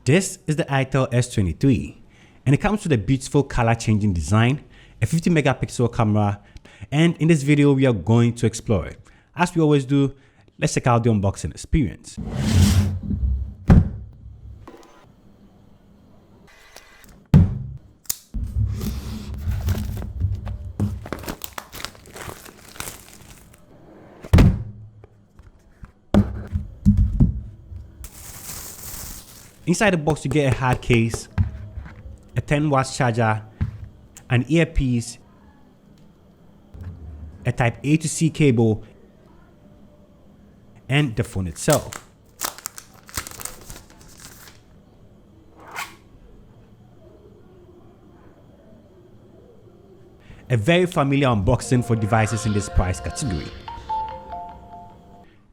This is the Itel S23 and it comes with a beautiful color changing design, a 50 megapixel camera, and in this video we are going to explore it. As we always do, let's check out the unboxing experience. Inside the box you get a hard case, a 10-watt charger, an earpiece, a type A to C cable, and the phone itself. A very familiar unboxing for devices in this price category.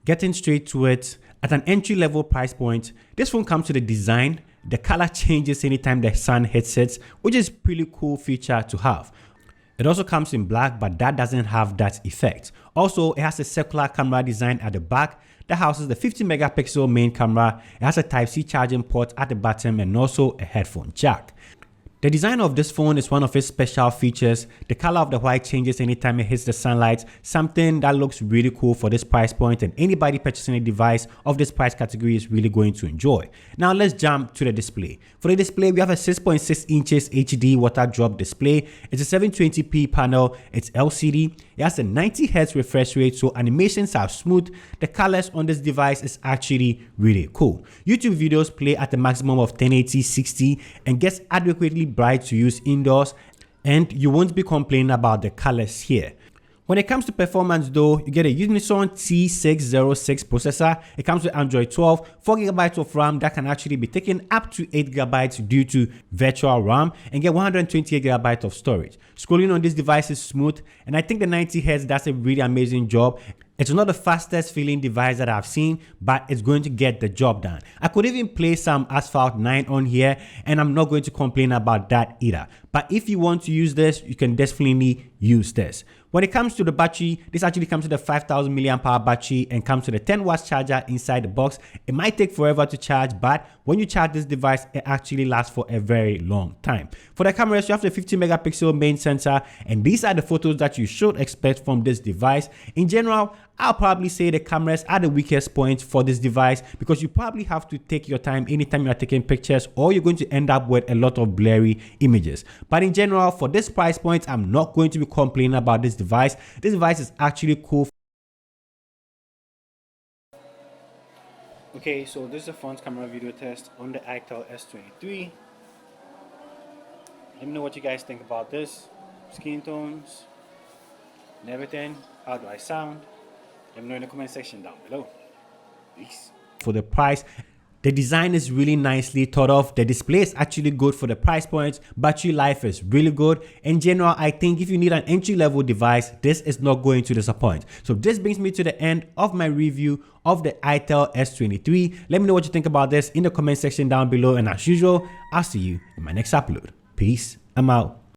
Getting straight to it, at an entry-level price point, this phone comes with a design. The color changes anytime the sun hits it, which is a pretty cool feature to have. It also comes in black, but that doesn't have that effect. Also, it has a circular camera design at the back that houses the 50 megapixel main camera. It has a Type-C charging port at the bottom and also a headphone jack. The design of this phone is one of its special features. The color of the white changes anytime it hits the sunlight, something that looks really cool for this price point, and anybody purchasing a device of this price category is really going to enjoy. Now let's jump to the display. For the display, we have a 6.6 inches HD water drop display. It's a 720p panel, it's LCD. It has a 90 Hz refresh rate, so animations are smooth. The colors on this device is actually really cool. YouTube videos play at a maximum of 1080 60 and gets adequately bright to use indoors, and you won't be complaining about the colors here. When it comes to performance though, you get a Unison T606 processor. It comes with Android 12, 4GB of RAM that can actually be taken up to 8GB due to virtual RAM, and get 128GB of storage. Scrolling on this device is smooth, and I think the 90 Hz does a really amazing job. It's not the fastest feeling device that I've seen, but it's going to get the job done. I could even play some Asphalt 9 on here, and I'm not going to complain about that either. But if you want to use this, you can definitely use this. When it comes to the battery, this actually comes with a 5000 mAh battery and comes with a 10-watt charger inside the box. It might take forever to charge, but when you charge this device, it actually lasts for a very long time. For the cameras, you have the 50 megapixel main sensor, and these are the photos that you should expect from this device. In general, I'll probably say the cameras are the weakest point for this device because you probably have to take your time anytime you're taking pictures, or you're going to end up with a lot of blurry images. But in general, for this price point, I'm not going to be complaining about this device. This device is actually cool. Okay, so this is a front camera video test on the Itel S23. Let me know what you guys think about this. Skin tones and everything. How do I sound? Let me know in the comment section down below. Peace. For the price, the design is really nicely thought of. The display is actually good for the price point. Battery life is really good. In general, I think if you need an entry-level device, this is not going to disappoint. So this brings me to the end of my review of the Itel S23. Let me know what you think about this in the comment section down below. And as usual, I'll see you in my next upload. Peace. I'm out.